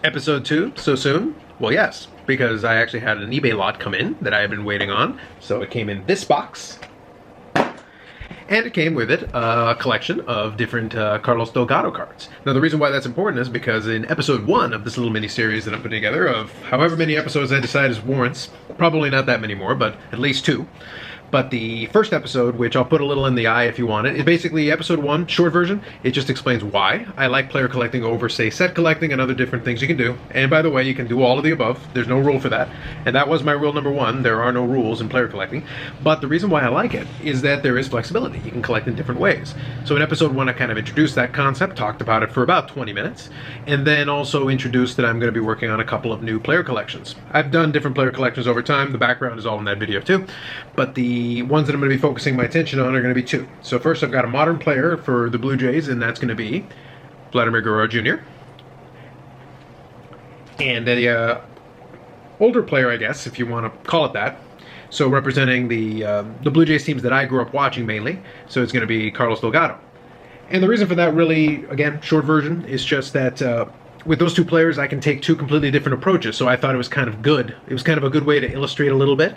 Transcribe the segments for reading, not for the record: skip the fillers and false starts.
Episode 2, so soon? Well, yes, because I actually had an eBay lot come in that I had been waiting on. So it came in this box. And it came with it a collection of different Carlos Delgado cards. Now, the reason why that's important is because in episode 1 of this little mini-series that I'm putting together, of however many episodes I decide is warrants, probably not that many more, but at least 2. But the first episode, which I'll put a little in the eye if you want it, is basically episode 1, short version. It just explains why I like player collecting over, say, set collecting and other different things you can do. And by the way, you can do all of the above. There's no rule for that. And that was my rule number 1. There are no rules in player collecting. But the reason why I like it is that there is flexibility. You can collect in different ways. So in episode 1, I kind of introduced that concept, talked about it for about 20 minutes, and then also introduced that I'm going to be working on a couple of new player collections. I've done different player collections over time. The background is all in that video too. But the ones that I'm going to be focusing my attention on are going to be 2. So first I've got a modern player for the Blue Jays, and that's going to be Vladimir Guerrero Jr. And a older player, I guess, if you want to call it that. So representing the Blue Jays teams that I grew up watching mainly. So it's going to be Carlos Delgado. And the reason for that, really, again, short version, is just that with those 2 players, I can take 2 completely different approaches, so I thought it was kind of good. It was kind of a good way to illustrate a little bit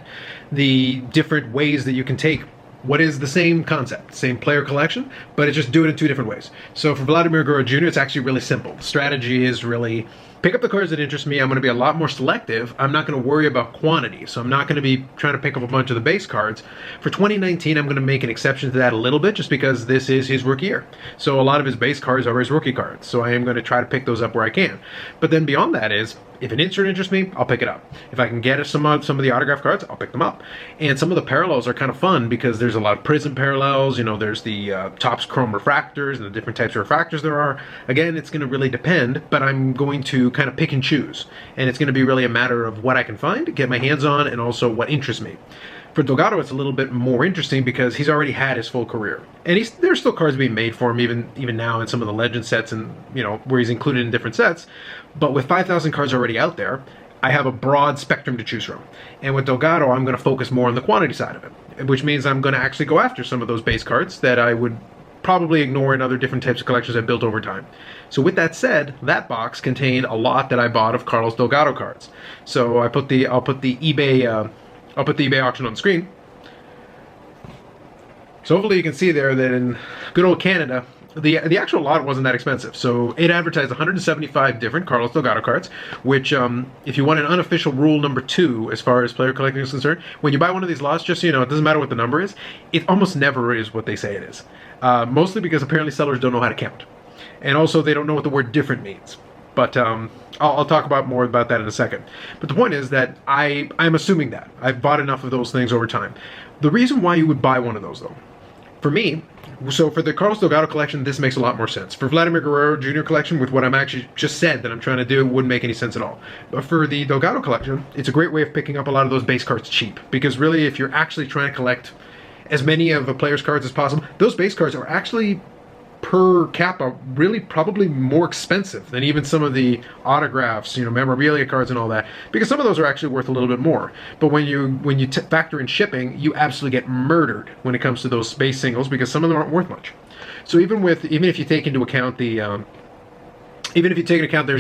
the different ways that you can take what is the same concept, same player collection, but it's just do it in 2 different ways. So for Vladimir Guerrero Jr., it's actually really simple. The strategy is really pick up the cards that interest me. I'm going to be a lot more selective. I'm not going to worry about quantity, so I'm not going to be trying to pick up a bunch of the base cards. For 2019, I'm going to make an exception to that a little bit just because this is his rookie year. So a lot of his base cards are his rookie cards, so I am going to try to pick those up where I can. But then beyond that is, if an insert interests me, I'll pick it up. If I can get some of the autograph cards, I'll pick them up. And some of the parallels are kind of fun because there's a lot of prism parallels. You know, there's the Topps chrome refractors and the different types of refractors there are. Again, it's going to really depend, but I'm going to kind of pick and choose. And it's going to be really a matter of what I can find, get my hands on, and also what interests me. For Delgado, it's a little bit more interesting because he's already had his full career. And there's still cards being made for him even now in some of the Legend sets and, you know, where he's included in different sets. But with 5,000 cards already out there, I have a broad spectrum to choose from. And with Delgado, I'm going to focus more on the quantity side of it, which means I'm going to actually go after some of those base cards that I would probably ignore in other different types of collections I've built over time. So with that said, that box contained a lot that I bought of Carlos Delgado cards. So I'll put the eBay auction on the screen. So hopefully you can see there that in good old Canada, the actual lot wasn't that expensive. So it advertised 175 different Carlos Delgado cards, which if you want an unofficial rule number 2 as far as player collecting is concerned, when you buy one of these lots, just so you know, it doesn't matter what the number is, it almost never is what they say it is. Mostly because apparently sellers don't know how to count. And also they don't know what the word different means. But I'll talk more about that in a second. But the point is that I'm assuming that. I've bought enough of those things over time. The reason why you would buy one of those, though, for me, so for the Carlos Delgado collection, this makes a lot more sense. For Vladimir Guerrero Jr. collection, with what I'm actually just said that I'm trying to do, it wouldn't make any sense at all. But for the Delgado collection, it's a great way of picking up a lot of those base cards cheap. Because really, if you're actually trying to collect as many of a player's cards as possible, those base cards are actually per capita really probably more expensive than even some of the autographs, you know, memorabilia cards and all that, because some of those are actually worth a little bit more. But when you factor in shipping, you absolutely get murdered when it comes to those base singles because some of them aren't worth much. So even if you take into account there's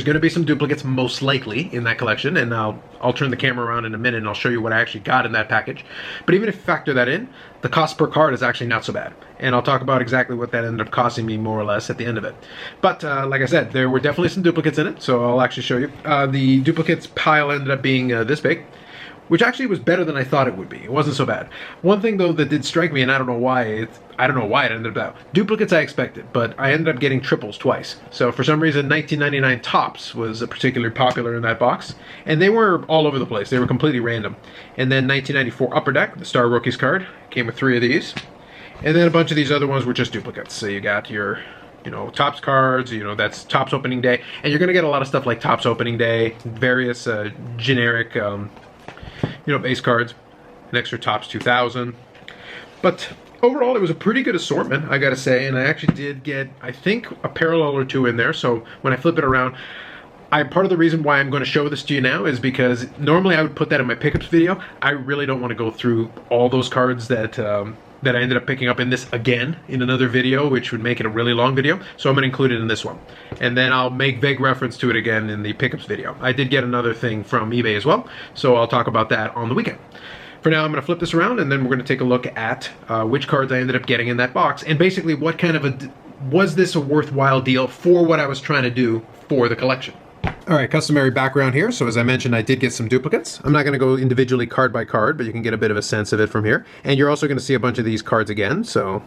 going to be some duplicates most likely in that collection, and I'll turn the camera around in a minute and I'll show you what I actually got in that package. But even if you factor that in, the cost per card is actually not so bad. And I'll talk about exactly what that ended up costing me more or less at the end of it. But like I said, there were definitely some duplicates in it, so I'll actually show you. The duplicates pile ended up being this big, which actually was better than I thought it would be. It wasn't so bad. One thing though that did strike me, and I don't know why it ended up out. Duplicates I expected, but I ended up getting triples twice. So for some reason, 1999 Topps was particularly popular in that box, and they were all over the place. They were completely random. And then 1994 Upper Deck, the Star Rookies card, came with 3 of these. And then a bunch of these other ones were just duplicates. So you got your, you know, Topps cards, you know, that's Topps opening day. And you're going to get a lot of stuff like Topps opening day, various generic, you know, base cards, an extra Topps 2000. But overall, it was a pretty good assortment, I gotta say, and I actually did get, I think, a parallel or 2 in there, so when I flip it around, part of the reason why I'm going to show this to you now is because normally I would put that in my pickups video. I really don't want to go through all those cards that that I ended up picking up in this again in another video, which would make it a really long video. So I'm going to include it in this one. And then I'll make vague reference to it again in the pickups video. I did get another thing from eBay as well, so I'll talk about that on the weekend. For now, I'm going to flip this around, and then we're going to take a look at which cards I ended up getting in that box, and basically what kind of was this a worthwhile deal for what I was trying to do for the collection. All right, customary background here. So as I mentioned, I did get some duplicates. I'm not going to go individually card by card, but you can get a bit of a sense of it from here. And you're also going to see a bunch of these cards again. So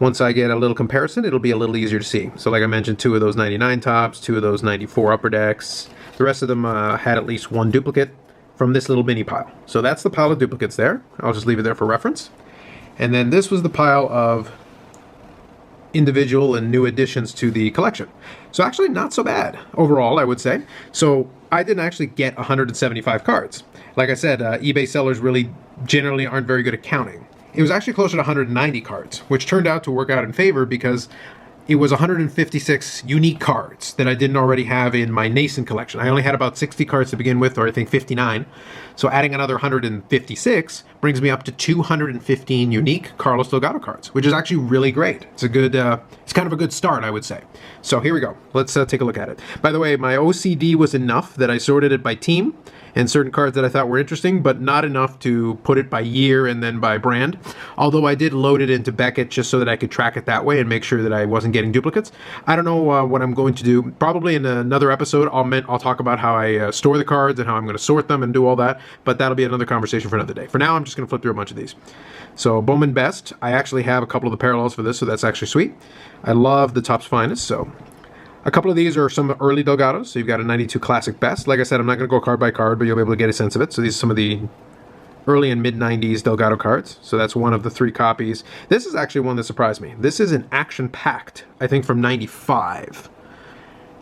once I get a little comparison, it'll be a little easier to see. So like I mentioned, 2 of those 99 tops, 2 of those 94 upper decks. The rest of them had at least 1 duplicate from this little mini pile. So that's the pile of duplicates there. I'll just leave it there for reference. And then this was the pile of individual and new additions to the collection. So actually not so bad overall, I would say. So I didn't actually get 175 cards. Like I said, eBay sellers really generally aren't very good at counting. It was actually closer to 190 cards, which turned out to work out in favor because it was 156 unique cards that I didn't already have in my nascent collection. I only had about 60 cards to begin with, or I think 59. So adding another 156 brings me up to 215 unique Carlos Delgado cards, which is actually really great. It's a good, it's kind of a good start, I would say. So here we go. Let's take a look at it. By the way, my OCD was enough that I sorted it by team and certain cards that I thought were interesting, but not enough to put it by year and then by brand. Although I did load it into Beckett just so that I could track it that way and make sure that I wasn't getting duplicates. I don't know what I'm going to do. Probably in another episode, I'll talk about how I store the cards and how I'm going to sort them and do all that, but that'll be another conversation for another day. For now, I'm just going to flip through a bunch of these. So Bowman Best, I actually have a couple of the parallels for this, so that's actually sweet. I love the Topps Finest, so a couple of these are some early Delgados. So you've got a 92 Classic Best. Like I said, I'm not going to go card by card, but you'll be able to get a sense of it. So these are some of the early and mid-90s Delgado cards. So that's one of the 3 copies. This is actually one that surprised me. This is an action-packed, I think from 95.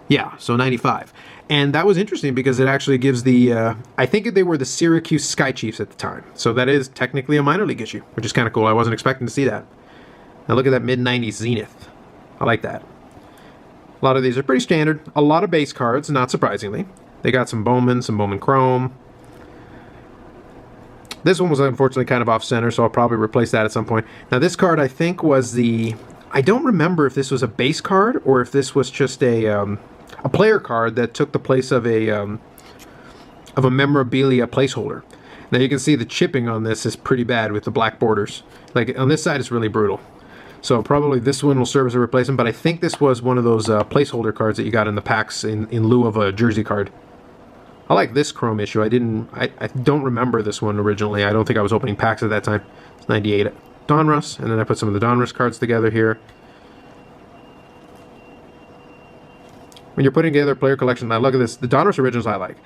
Yeah, so 95. And that was interesting because it actually gives the, I think they were the Syracuse Sky Chiefs at the time. So that is technically a minor league issue, which is kind of cool. I wasn't expecting to see that. Now look at that mid-90s Zenith. I like that. A lot of these are pretty standard. A lot of base cards, not surprisingly. They got some Bowman Chrome. This one was unfortunately kind of off-center, so I'll probably replace that at some point. Now this card I think was the... I don't remember if this was a base card or if this was just a player card that took the place of a memorabilia placeholder. Now you can see the chipping on this is pretty bad with the black borders. Like on this side it's really brutal. So probably this one will serve as a replacement, but I think this was one of those placeholder cards that you got in the packs in lieu of a jersey card. I like this Chrome issue. I don't remember this one originally. I don't think I was opening packs at that time. It's 98 Donruss, and then I put some of the Donruss cards together here. When you're putting together a player collection, now look at this. The Donruss originals I like.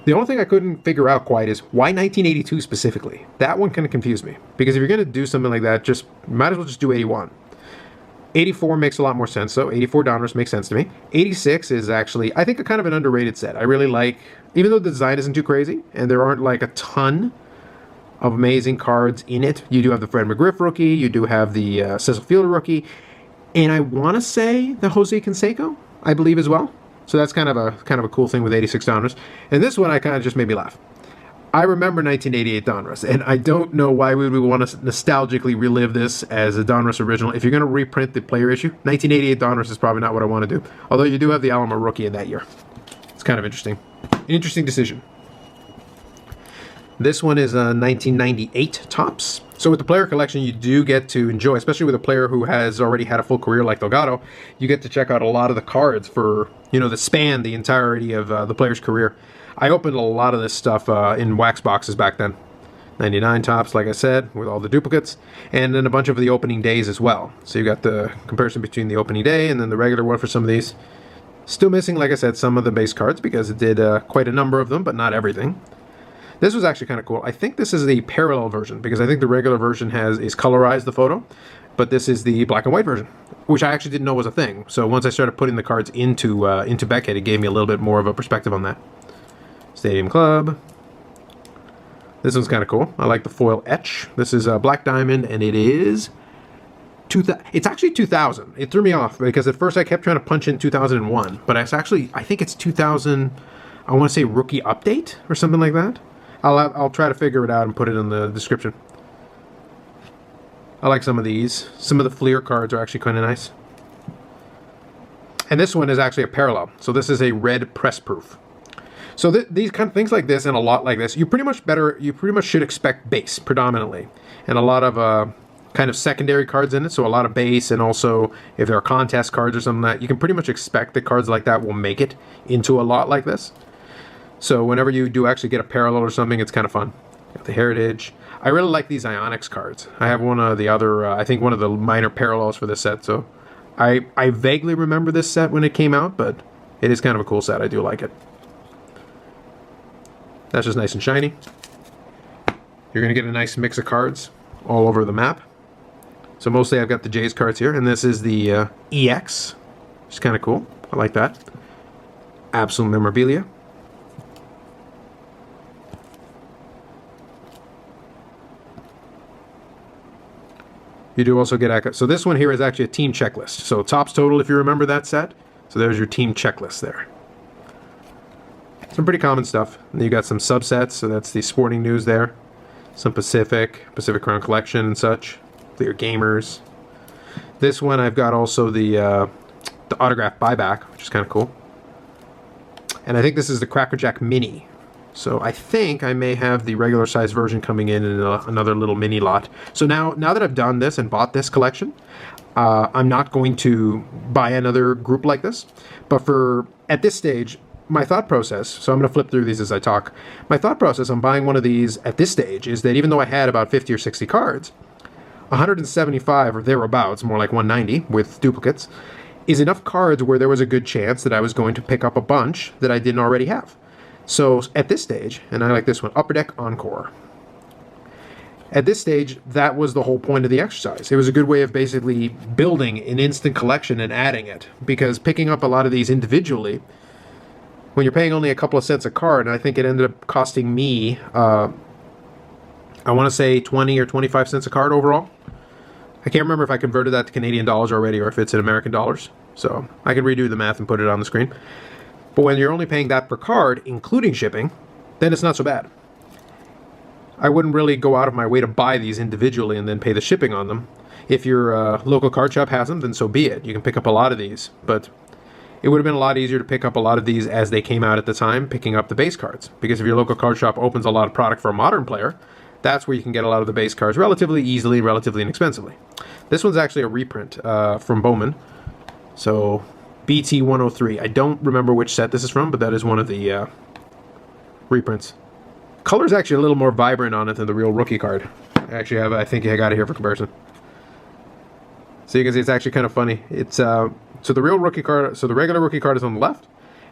The only thing I couldn't figure out quite is why 1982 specifically. That one kind of confused me. Because if you're going to do something like that, might as well just do 81. 84 makes a lot more sense, though. 84 Donruss makes sense to me. 86 is actually, I think, a kind of an underrated set. I really like, even though the design isn't too crazy, and there aren't like a ton of amazing cards in it. You do have the Fred McGriff rookie, you do have the Cecil Fielder rookie, and I want to say the Jose Canseco, I believe as well. So that's kind of a cool thing with 86 Donruss. And this one I kind of just made me laugh. I remember 1988 Donruss, and I don't know why we would want to nostalgically relive this as a Donruss original. If you're going to reprint the player issue, 1988 Donruss is probably not what I want to do. Although you do have the Alamo rookie in that year. It's kind of interesting. An interesting decision. This one is a 1998 Topps. So with the player collection, you do get to enjoy, especially with a player who has already had a full career like Delgado, you get to check out a lot of the cards for, the entirety of the player's career. I opened a lot of this stuff in wax boxes back then. 99 Topps, like I said, with all the duplicates, and then a bunch of the opening days as well. So you got the comparison between the opening day and then the regular one for some of these. Still missing, like I said, some of the base cards because it did quite a number of them, but not everything. This was actually kind of cool. I think this is the parallel version because I think the regular version is colorized the photo, but this is the black and white version, which I actually didn't know was a thing. So once I started putting the cards into Beckett, it gave me a little bit more of a perspective on that. Stadium Club. This one's kind of cool. I like the foil etch. This is a Black Diamond, and it is... It's actually 2000. It threw me off because at first I kept trying to punch in 2001, but it's actually, I think it's 2000, I want to say rookie update or something like that. I'll try to figure it out and put it in the description. I like some of these. Some of the Fleer cards are actually kind of nice. And this one is actually a parallel. So this is a red press proof. So these kind of things like this and a lot like this, you pretty much should expect base predominantly. And a lot of kind of secondary cards in it, so a lot of base, and also if there are contest cards or something like that, you can pretty much expect that cards like that will make it into a lot like this. So whenever you do actually get a parallel or something, it's kind of fun. Got the Heritage. I really like these Ionics cards. I have one of the other, I think one of the minor parallels for this set, so I vaguely remember this set when it came out, but it is kind of a cool set. I do like it. That's just nice and shiny. You're going to get a nice mix of cards all over the map. So mostly I've got the Jays cards here, and this is the EX, which is kind of cool. I like that. Absolute memorabilia. You do also get, so this one here is actually a team checklist. So Topps Total, if you remember that set. So there's your team checklist there. Some pretty common stuff. And you got some subsets, so that's the Sporting News there. Some Pacific Crown Collection and such. Clear Gamers. This one I've got also the autograph buyback, which is kind of cool. And I think this is the Crackerjack Mini. So I think I may have the regular size version coming in another little mini lot. So now that I've done this and bought this collection, I'm not going to buy another group like this. But at this stage, my thought process, so I'm going to flip through these as I talk. My thought process on buying one of these at this stage is that even though I had about 50 or 60 cards, 175 or thereabouts, more like 190 with duplicates, is enough cards where there was a good chance that I was going to pick up a bunch that I didn't already have. So at this stage, and I like this one, Upper Deck Encore. At this stage, that was the whole point of the exercise. It was a good way of basically building an instant collection and adding it. Because picking up a lot of these individually, when you're paying only a couple of cents a card, and I think it ended up costing me, I want to say 20 or 25 cents a card overall. I can't remember if I converted that to Canadian dollars already or if it's in American dollars. So I can redo the math and put it on the screen. But when you're only paying that per card, including shipping, then it's not so bad. I wouldn't really go out of my way to buy these individually and then pay the shipping on them. If your local card shop has them, then so be it. You can pick up a lot of these. But it would have been a lot easier to pick up a lot of these as they came out at the time, picking up the base cards. Because if your local card shop opens a lot of product for a modern player, that's where you can get a lot of the base cards relatively easily, relatively inexpensively. This one's actually a reprint from Bowman. So BT 103. I don't remember which set this is from, but that is one of the reprints. Color's actually a little more vibrant on it than the real rookie card. I think I got it here for comparison. So you can see it's actually kind of funny. It's so the real rookie card, so the regular rookie card is on the left,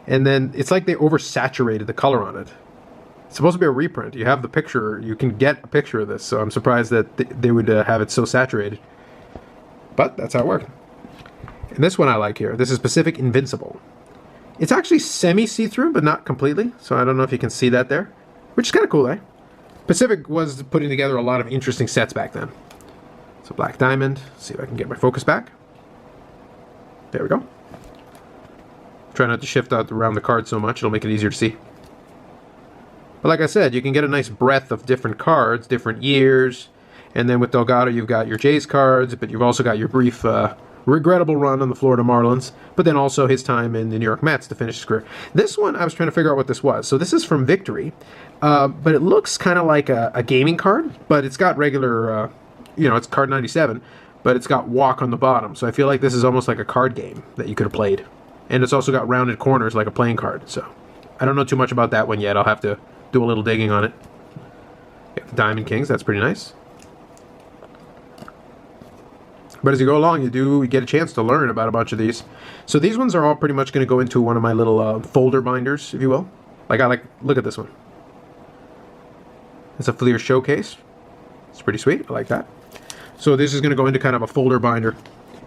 and then it's like they oversaturated the color on it. It's supposed to be a reprint. You have the picture, you can get a picture of this, so I'm surprised that they would have it so saturated. But that's how it worked. And this one I like here. This is Pacific Invincible. It's actually semi-see-through, but not completely. So I don't know if you can see that there. Which is kind of cool, eh? Pacific was putting together a lot of interesting sets back then. So Black Diamond. Let's see if I can get my focus back. There we go. Try not to shift out around the card so much. It'll make it easier to see. But like I said, you can get a nice breadth of different cards, different years. And then with Delgado, you've got your Jays cards, but you've also got your brief regrettable run on the Florida Marlins, but then also his time in the New York Mets to finish his career. This one, I was trying to figure out what this was. So this is from Victory, but it looks kind of like a gaming card, but it's got regular, it's card 97, but it's got walk on the bottom. So I feel like this is almost like a card game that you could have played. And it's also got rounded corners like a playing card. So I don't know too much about that one yet. I'll have to do a little digging on it. Got the Diamond Kings, that's pretty nice. But as you go along, you get a chance to learn about a bunch of these. So these ones are all pretty much going to go into one of my little folder binders, if you will. Look at this one. It's a Fleer Showcase. It's pretty sweet. I like that. So this is going to go into kind of a folder binder.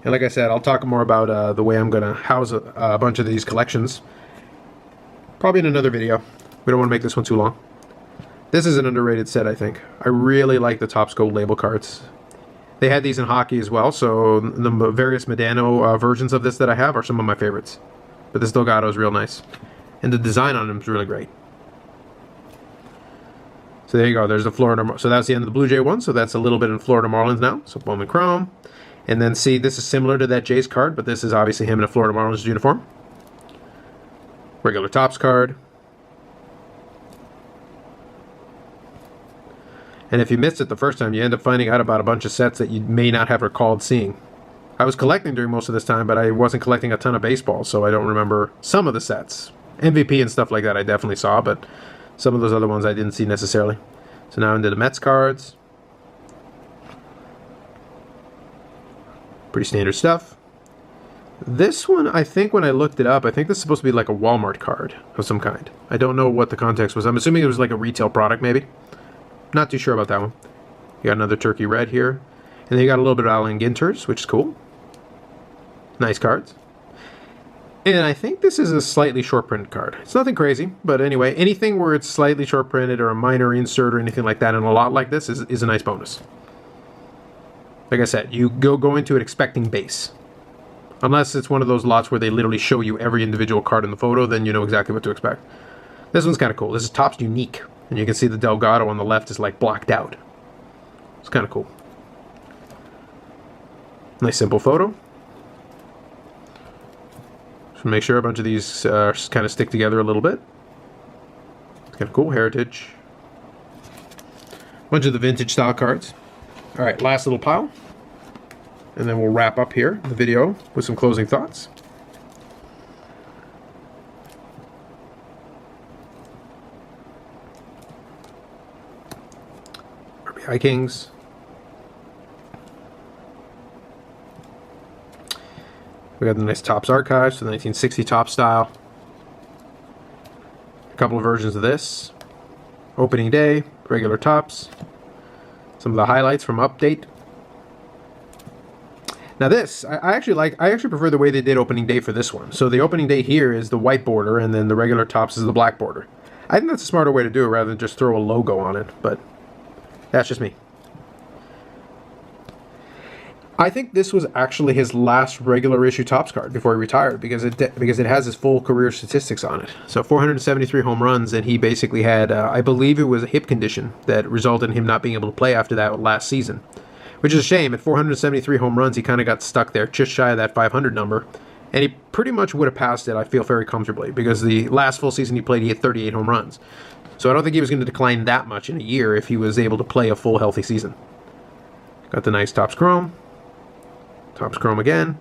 And like I said, I'll talk more about the way I'm going to house a bunch of these collections. Probably in another video. We don't want to make this one too long. This is an underrated set, I think. I really like the Topps Gold label cards. They had these in hockey as well, so the various Medano versions of this that I have are some of my favorites. But this Delgado is real nice. And the design on them is really great. So there you go. There's the Florida. So that's the end of the Blue Jay one. So that's a little bit in Florida Marlins now. So Bowman Chrome. And then see, this is similar to that Jays card, but this is obviously him in a Florida Marlins uniform. Regular Topps card. And if you missed it the first time, you end up finding out about a bunch of sets that you may not have recalled seeing. I was collecting during most of this time, but I wasn't collecting a ton of baseball, so I don't remember some of the sets. MVP and stuff like that I definitely saw, but some of those other ones I didn't see necessarily. So now into the Mets cards. Pretty standard stuff. This one, I think when I looked it up, I think this is supposed to be like a Walmart card of some kind. I don't know what the context was. I'm assuming it was like a retail product, maybe. Not too sure about that one. You got another Turkey Red here. And then you got a little bit of Allen Ginters, which is cool. Nice cards. And I think this is a slightly short printed card. It's nothing crazy, but anyway, anything where it's slightly short printed or a minor insert or anything like that in a lot like this is a nice bonus. Like I said, you go into it expecting base. Unless it's one of those lots where they literally show you every individual card in the photo, then you know exactly what to expect. This one's kind of cool. This is Topps Unique. And you can see the Delgado on the left is like blocked out. It's kind of cool. Nice simple photo. So make sure a bunch of these kind of stick together a little bit. It's kind of cool. Heritage. Bunch of the vintage style cards. All right, last little pile. And then we'll wrap up here the video with some closing thoughts. RBI Kings. We got the nice Topps Archives, so the 1960 Topps style. A couple of versions of this. Opening Day, regular Topps. Some of the highlights from Update. Now this, I actually prefer the way they did Opening Day for this one. So the Opening Day here is the white border, and then the regular Topps is the black border. I think that's a smarter way to do it rather than just throw a logo on it, but that's just me. I think this was actually his last regular issue Topps card before he retired because it has his full career statistics on it. So 473 home runs, and he basically had, I believe it was a hip condition that resulted in him not being able to play after that last season. Which is a shame. At 473 home runs, he kind of got stuck there, just shy of that 500 number. And he pretty much would have passed it, I feel, very comfortably, because the last full season he played, he hit 38 home runs. So I don't think he was going to decline that much in a year if he was able to play a full, healthy season. Got the nice Topps Chrome. Topps Chrome again.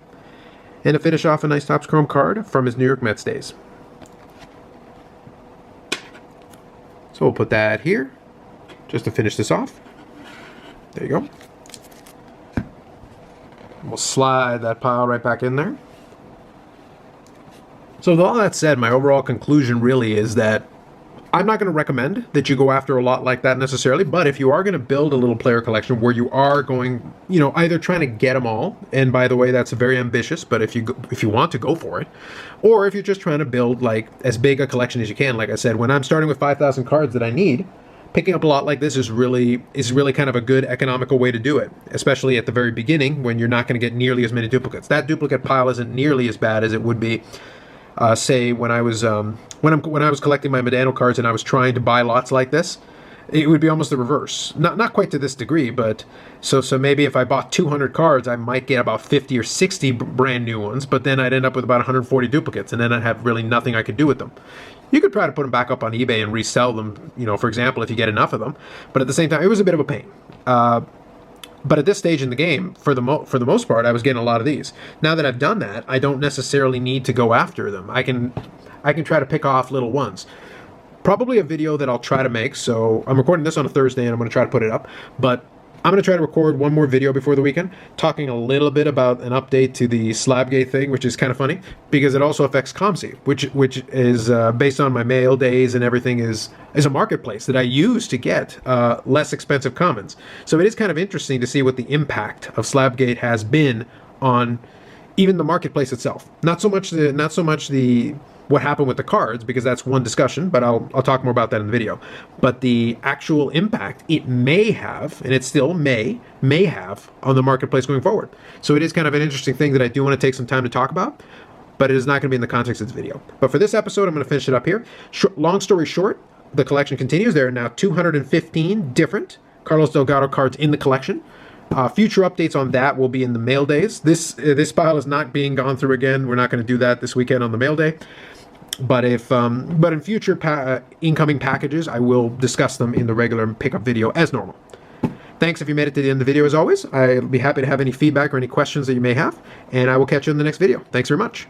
And to finish off, a nice Topps Chrome card from his New York Mets days. So we'll put that here, just to finish this off. There you go. We'll slide that pile right back in there. So with all that said, my overall conclusion really is that I'm not going to recommend that you go after a lot like that necessarily, but if you are going to build a little player collection where you are going, either trying to get them all, and by the way, that's very ambitious, but if you want to go for it, or if you're just trying to build like as big a collection as you can, like I said, when I'm starting with 5,000 cards that I need, picking up a lot like this is really kind of a good economical way to do it, especially at the very beginning when you're not going to get nearly as many duplicates. That duplicate pile isn't nearly as bad as it would be, say, when I was collecting my Medano cards and I was trying to buy lots like this. It would be almost the reverse. Not quite to this degree, but so maybe if I bought 200 cards, I might get about 50 or 60 brand new ones, but then I'd end up with about 140 duplicates, and then I'd have really nothing I could do with them. You could try to put them back up on eBay and resell them, for example, if you get enough of them. But at the same time, it was a bit of a pain. But at this stage in the game, for the most part, I was getting a lot of these. Now that I've done that, I don't necessarily need to go after them. I can try to pick off little ones. Probably a video that I'll try to make. So I'm recording this on a Thursday, and I'm going to try to put it up. But I'm going to try to record one more video before the weekend, talking a little bit about an update to the Slabgate thing, which is kind of funny, because it also affects ComC, which is based on my mail days and everything, is a marketplace that I use to get less expensive commons. So it is kind of interesting to see what the impact of Slabgate has been on even the marketplace itself. Not so much the what happened with the cards, because that's one discussion, but I'll talk more about that in the video. But the actual impact it may have, and it still may have, on the marketplace going forward. So it is kind of an interesting thing that I do want to take some time to talk about, but it is not going to be in the context of this video. But for this episode, I'm going to finish it up here. Long story short, the collection continues. There are now 215 different Carlos Delgado cards in the collection. Future updates on that will be in the mail days. This pile is not being gone through again. We're not going to do that this weekend on the mail day. But but in future incoming packages, I will discuss them in the regular pickup video as normal. Thanks if you made it to the end of the video as always. I'll be happy to have any feedback or any questions that you may have, and I will catch you in the next video. Thanks very much.